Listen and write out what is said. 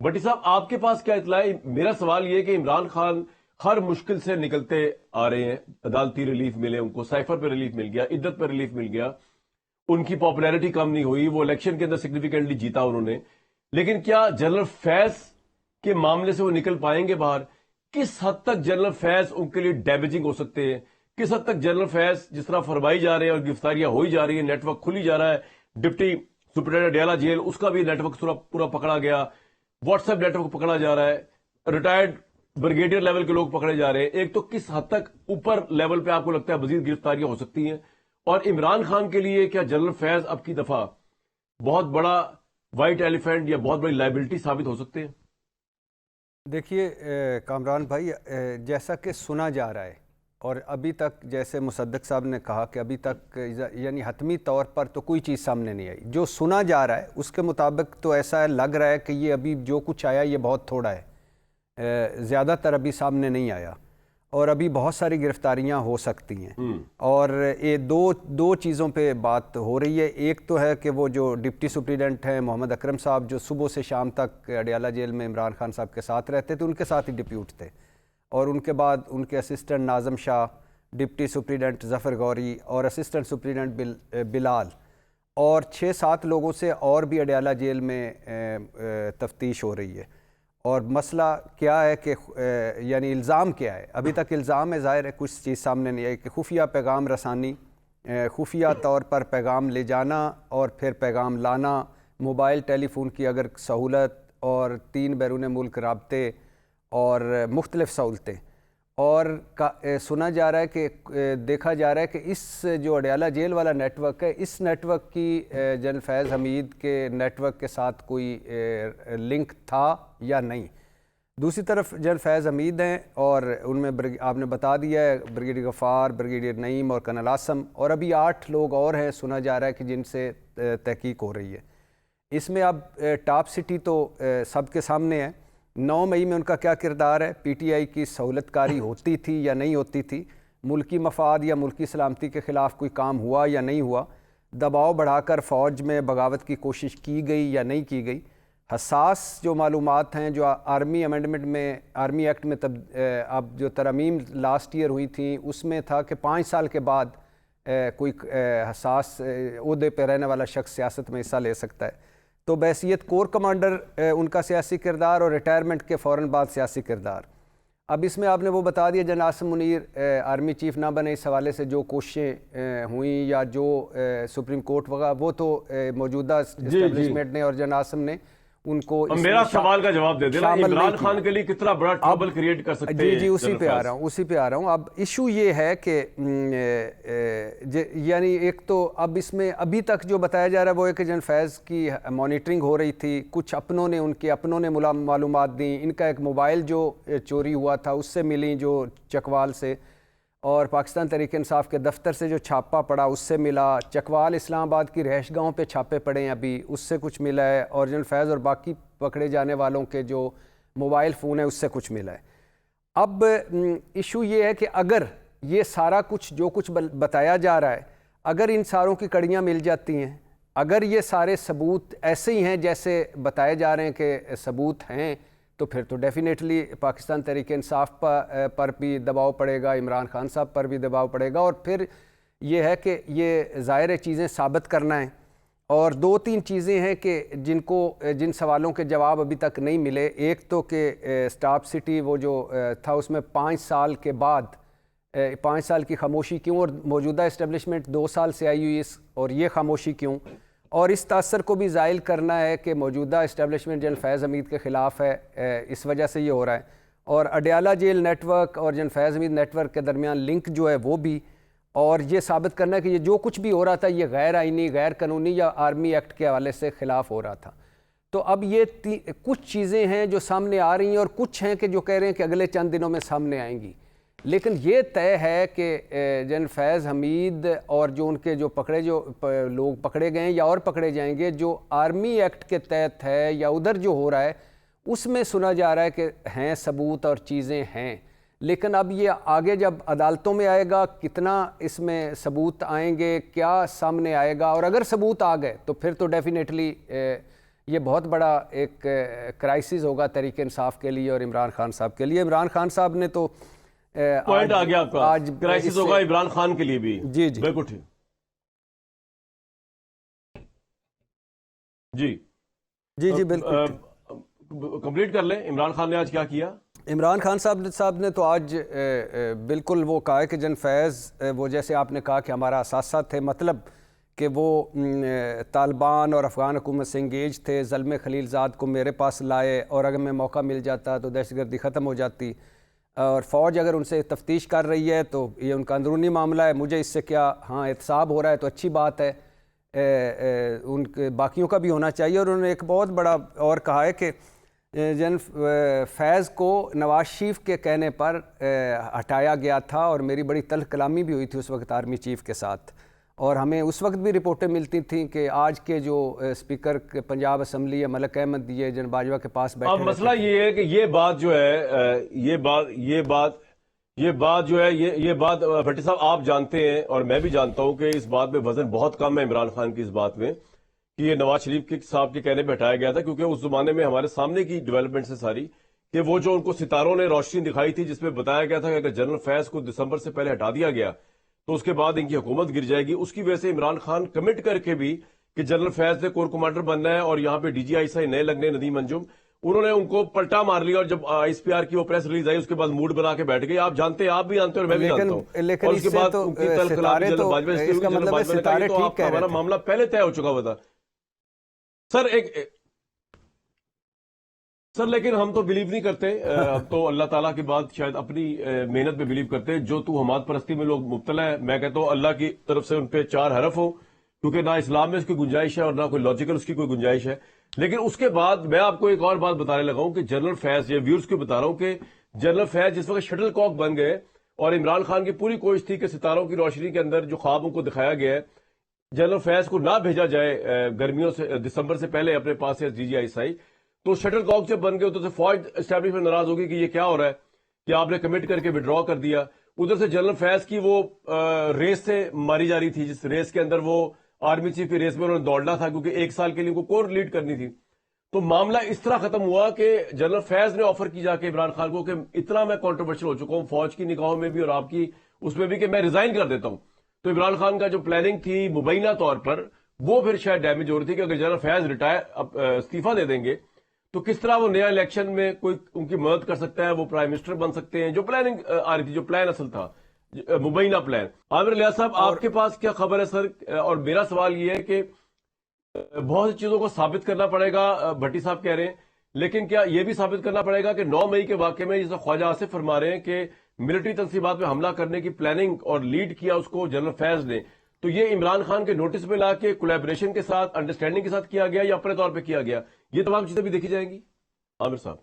بٹی صاحب آپ کے پاس کیا اطلاع ہے؟ میرا سوال یہ کہ عمران خان ہر مشکل سے نکلتے آ رہے ہیں، عدالتی ریلیف ملے ان کو، سائفر پہ ریلیف مل گیا، عدت پہ ریلیف مل گیا، ان کی پاپولیرٹی کم نہیں ہوئی، وہ الیکشن کے اندر سگنیفیکنٹلی جیتا انہوں نے، لیکن کیا جنرل فیض کے معاملے سے وہ نکل پائیں گے باہر؟ کس حد تک جنرل فیض ان کے لیے ڈیمیجنگ ہو سکتے ہیں؟ کس حد تک جنرل فیض جس طرح فرمائی جا رہے ہیں اور گرفتاریاں ہوئی جا رہی ہیں، نیٹ ورک کھلی جا رہا ہے، ڈپٹی سپرنٹینڈنٹ اڈیالہ جیل اس کا بھی نیٹ ورک پورا پکڑا گیا، واٹس ایپ نیٹ ورک پکڑا جا رہا ہے، ریٹائرڈ بریگیڈیئر لیول کے لوگ پکڑے جا رہے ہیں، ایک تو کس حد تک اوپر لیول پہ آپ کو لگتا ہے مزید گرفتاریاں ہو سکتی ہیں؟ اور عمران خان کے لیے کیا جنرل فیض اب کی دفعہ بہت بڑا وائٹ ایلیفینٹ یا بہت بڑی لائبلٹی ثابت ہو سکتے ہیں؟ دیکھیے کامران بھائی، جیسا کہ سنا جا رہا ہے اور ابھی تک جیسے مصدق صاحب نے کہا کہ ابھی تک یعنی حتمی طور پر تو کوئی چیز سامنے نہیں آئی، جو سنا جا رہا ہے اس کے مطابق تو ایسا لگ رہا ہے کہ یہ ابھی جو کچھ آیا یہ بہت تھوڑا ہے، زیادہ تر ابھی سامنے نہیں آیا اور ابھی بہت ساری گرفتاریاں ہو سکتی ہیں۔ اور یہ دو چیزوں پہ بات ہو رہی ہے، ایک تو ہے کہ وہ جو ڈپٹی سپرنٹینڈنٹ ہیں محمد اکرم صاحب، جو صبح سے شام تک اڈیالہ جیل میں عمران خان صاحب کے ساتھ رہتے تھے، ان کے ساتھ ہی ڈپیوٹ تھے، اور ان کے بعد ان کے اسسٹنٹ ناظم شاہ، ڈپٹی سپرنٹینڈنٹ ظفر غوری اور اسسٹنٹ سپرنٹینڈنٹ بلال، اور 6-7 لوگوں سے اور بھی اڈیالہ جیل میں تفتیش ہو رہی ہے۔ اور مسئلہ کیا ہے کہ یعنی الزام کیا ہے؟ ابھی تک الزام ہے، ظاہر ہے کچھ چیز سامنے نہیں آئی، کہ خفیہ پیغام رسانی، خفیہ طور پر پیغام لے جانا اور پھر پیغام لانا، موبائل ٹیلی فون کی اگر سہولت، اور 3 بیرون ملک رابطے اور مختلف سہولتیں، اور سنا جا رہا ہے کہ دیکھا جا رہا ہے کہ اس جو اڈیالہ جیل والا نیٹ ورک ہے، اس نیٹ ورک کی جنرل فیض حمید کے نیٹ ورک کے ساتھ کوئی لنک تھا یا نہیں۔ دوسری طرف جنرل فیض حمید ہیں اور ان میں آپ نے بتا دیا ہے بریگیڈیئر غفار، بریگیڈیئر نعیم اور کرنل عاصم، اور ابھی 8 لوگ اور ہیں سنا جا رہا ہے کہ جن سے تحقیق ہو رہی ہے۔ اس میں اب ٹاپ سٹی تو سب کے سامنے ہے، 9 مئی میں ان کا کیا کردار ہے، پی ٹی آئی کی سہولت کاری ہوتی تھی یا نہیں ہوتی تھی، ملکی مفاد یا ملکی سلامتی کے خلاف کوئی کام ہوا یا نہیں ہوا، دباؤ بڑھا کر فوج میں بغاوت کی کوشش کی گئی یا نہیں کی گئی، حساس جو معلومات ہیں جو آرمی امینڈمنٹ میں، آرمی ایکٹ میں اب جو ترامیم لاسٹ ایئر ہوئی تھیں، اس میں تھا کہ 5 سال کے بعد کوئی حساس عہدے پہ رہنے والا شخص سیاست میں حصہ لے سکتا ہے، تو بحیثیت کور کمانڈر ان کا سیاسی کردار اور ریٹائرمنٹ کے فوراً بعد سیاسی کردار۔ اب اس میں آپ نے وہ بتا دیا، general Asim Munir army chief نہ بنے، اس حوالے سے جو کوششیں ہوئیں یا جو سپریم کورٹ وغیرہ، وہ تو موجودہ اسٹیبلشمنٹ نے اور جنرل عاصم نے ان کو میرا سوال کا جواب دے دینا، عمران خان کے لیے کتنا بڑا ٹربل کریٹ کر سکتے ہیں؟ جی اسی پہ آ رہا ہوں۔ اب ایشو یہ ہے کہ یعنی ایک تو اب اس میں ابھی تک جو بتایا جا رہا ہے وہ ہے کہ جنرل فیض کی مانیٹرنگ ہو رہی تھی، کچھ ان کے اپنوں نے معلومات دیں، ان کا ایک موبائل جو چوری ہوا تھا اس سے ملی جو چکوال سے، اور پاکستان تحریک انصاف کے دفتر سے جو چھاپا پڑا اس سے ملا، چکوال اسلام آباد کی رہائش گاہوں پہ چھاپے پڑے ہیں ابھی، اس سے کچھ ملا ہے، اور جنرل فیض اور باقی پکڑے جانے والوں کے جو موبائل فون ہیں اس سے کچھ ملا ہے۔ اب ایشو یہ ہے کہ اگر یہ سارا کچھ جو کچھ بتایا جا رہا ہے، اگر ان ساروں کی کڑیاں مل جاتی ہیں، اگر یہ سارے ثبوت ایسے ہی ہیں جیسے بتائے جا رہے ہیں کہ ثبوت ہیں، تو پھر تو ڈیفینیٹلی پاکستان تحریک انصاف پر بھی دباؤ پڑے گا، عمران خان صاحب پر بھی دباؤ پڑے گا، اور پھر یہ ہے کہ یہ ظاہر چیزیں ثابت کرنا ہے، اور 2-3 چیزیں ہیں کہ جن سوالوں کے جواب ابھی تک نہیں ملے۔ ایک تو کہ اسٹاپ سٹی وہ جو تھا اس میں 5 سال کے بعد 5 سال کی خاموشی کیوں، اور موجودہ اسٹیبلشمنٹ 2 سال سے آئی ہوئی اور یہ خاموشی کیوں، اور اس تاثر کو بھی زائل کرنا ہے کہ موجودہ اسٹیبلشمنٹ جنرل فیض حمید کے خلاف ہے، اس وجہ سے یہ ہو رہا ہے، اور اڈیالہ جیل نیٹ ورک اور جنرل فیض حمید نیٹ ورک کے درمیان لنک جو ہے وہ بھی، اور یہ ثابت کرنا ہے کہ یہ جو کچھ بھی ہو رہا تھا یہ غیر آئینی، غیر قانونی یا آرمی ایکٹ کے حوالے سے خلاف ہو رہا تھا۔ تو اب یہ کچھ چیزیں ہیں جو سامنے آ رہی ہیں، اور کچھ ہیں کہ جو کہہ رہے ہیں کہ اگلے چند دنوں میں سامنے آئیں گی، لیکن یہ طے ہے کہ جنرل فیض حمید اور جو ان کے جو لوگ پکڑے گئے ہیں یا اور پکڑے جائیں گے، جو آرمی ایکٹ کے تحت ہے یا ادھر جو ہو رہا ہے اس میں سنا جا رہا ہے کہ ہیں ثبوت اور چیزیں ہیں، لیکن اب یہ آگے جب عدالتوں میں آئے گا کتنا اس میں ثبوت آئیں گے، کیا سامنے آئے گا، اور اگر ثبوت آ گئے تو پھر تو ڈیفینیٹلی یہ بہت بڑا ایک کرائسس ہوگا تحریک انصاف کے لیے اور عمران خان صاحب کے لیے. عمران خان صاحب نے تو پوائنٹ آ گیا آپ کا, کرائسس ہوگا عمران خان کے لیے بھی. جی جی بالکل ٹھیک. جی جی جی بالکل کمپلیٹ کر لیں. عمران خان نے آج کیا کیا؟ عمران خان صاحب نے تو آج بالکل وہ کہا ہے کہ جن فیض وہ جیسے آپ نے کہا کہ ہمارا اثاثہ تھے, مطلب کہ وہ طالبان اور افغان حکومت سے انگیج تھے, زلمے خلیل زاد کو میرے پاس لائے اور اگر میں موقع مل جاتا تو دہشت گردی ختم ہو جاتی, اور فوج اگر ان سے تفتیش کر رہی ہے تو یہ ان کا اندرونی معاملہ ہے, مجھے اس سے کیا, ہاں احتساب ہو رہا ہے تو اچھی بات ہے, ان کے باقیوں کا بھی ہونا چاہیے. اور انہوں نے ایک بہت بڑا اور کہا ہے کہ جن فیض کو نواز شریف کے کہنے پر ہٹایا گیا تھا اور میری بڑی تلخ کلامی بھی ہوئی تھی اس وقت آرمی چیف کے ساتھ, اور ہمیں اس وقت بھی رپورٹیں ملتی تھیں کہ آج کے جو اسپیکر پنجاب اسمبلی ہے ملک احمد, یہ جن باجوہ کے پاس بیٹھے. اب مسئلہ یہ ہے کہ یہ بات جو ہے یہ بات بھٹی صاحب آپ جانتے ہیں اور میں بھی جانتا ہوں کہ اس بات میں وزن بہت کم ہے عمران خان کی اس بات میں کہ یہ نواز شریف صاحب کے کہنے پہ ہٹایا گیا تھا, کیونکہ اس زمانے میں ہمارے سامنے کی ڈیولپمنٹ سے ساری کہ وہ جو ان کو ستاروں نے روشنی دکھائی تھی جس میں بتایا گیا تھا کہ اگر جنرل فیض کو دسمبر سے پہلے ہٹا دیا گیا تو اس کے بعد ان کی حکومت گر جائے گی. اس کی وجہ سے عمران خان کمٹ کر کے بھی کہ جنرل فیض نے کور کمانڈر بننا ہے اور یہاں پہ ڈی جی آئی سے نئے لگنے ندیم انجم, انہوں نے ان کو پلٹا مار لیا, اور جب ایس پی آر کی وہ پریس ریلیز آئی اس کے بعد موڈ بنا کے بیٹھ گئے. آپ جانتے ہیں, آپ بھی جانتے ہیں اور میں بھی جانتا ہوں. لیکن اور اس کے بعد ان کی تلخ کلامی جنرل باجوہ اس کا مطلب ہے ستارے ٹھیک کہہ رہے ہمارا تھے. معاملہ پہلے طے ہو چکا ہوا تھا سر. لیکن ہم تو بلیو نہیں کرتے, ہم تو اللہ تعالیٰ کی بات شاید اپنی محنت پہ بلیو کرتے. جو توہمات پرستی میں لوگ مبتلا ہے, میں کہتا ہوں اللہ کی طرف سے ان پہ 4 حرف ہو, کیونکہ نہ اسلام میں اس کی گنجائش ہے اور نہ کوئی لاجیکل اس کی کوئی گنجائش ہے. لیکن اس کے بعد میں آپ کو ایک اور بات بتانے لگا ہوں کہ جنرل فیض, یہ ویورز کو بتا رہا ہوں کہ جنرل فیض جس وقت شٹل کاک بن گئے اور عمران خان کی پوری کوشش تھی کہ ستاروں کی روشنی کے اندر جو خوابوں کو دکھایا گیا ہے جنرل فیض کو نہ بھیجا جائے گرمیوں سے دسمبر سے پہلے اپنے پاس سے ڈی جی آئی سے, تو شٹل کاک جب بن گئے تو فوج اسٹیبلشمنٹ ناراض ہوگی کہ یہ کیا ہو رہا ہے کہ آپ نے کمٹ کر کے وڈرا کر دیا. ادھر سے جنرل فیض کی وہ ریس سے ماری جا رہی تھی جس ریس کے اندر وہ آرمی چیف کی ریس میں انہوں نے دوڑنا تھا کیونکہ 1 سال کے لیے کو کور لیڈ کرنی تھی. تو معاملہ اس طرح ختم ہوا کہ جنرل فیض نے آفر کی جا کے عمران خان کو کہ اتنا میں کنٹروورشل ہو چکا ہوں فوج کی نگاہوں میں بھی اور آپ کی اس میں بھی کہ میں ریزائن کر دیتا ہوں. تو عمران خان کا جو پلاننگ تھی مبینہ طور پر وہ پھر شاید ڈیمیج ہو رہی تھی کہ اگر جنرل فیض استعفیٰ دے دیں گے تو کس طرح وہ نیا الیکشن میں کوئی ان کی مدد کر سکتا ہے, وہ پرائم منسٹر بن سکتے ہیں. جو پلاننگ آ رہی تھی, جو پلان اصل تھا مبینہ پلان. عامر الیاس صاحب آپ کے پاس کیا خبر ہے سر؟ اور میرا سوال یہ ہے کہ بہت سی چیزوں کو ثابت کرنا پڑے گا, بھٹی صاحب کہہ رہے ہیں, لیکن کیا یہ بھی ثابت کرنا پڑے گا کہ 9 مئی کے واقعے میں جیسے خواجہ آصف فرما رہے ہیں کہ ملٹری تنصیبات میں حملہ کرنے کی پلاننگ اور لیڈ کیا اس کو جنرل فیض نے, تو یہ عمران خان کے نوٹس میں لا کے کولیبریشن کے ساتھ انڈرسٹینڈنگ کے ساتھ کیا گیا یا اپنے طور پہ کیا گیا؟ یہ تمام چیزیں بھی دیکھی جائیں گی عامر صاحب.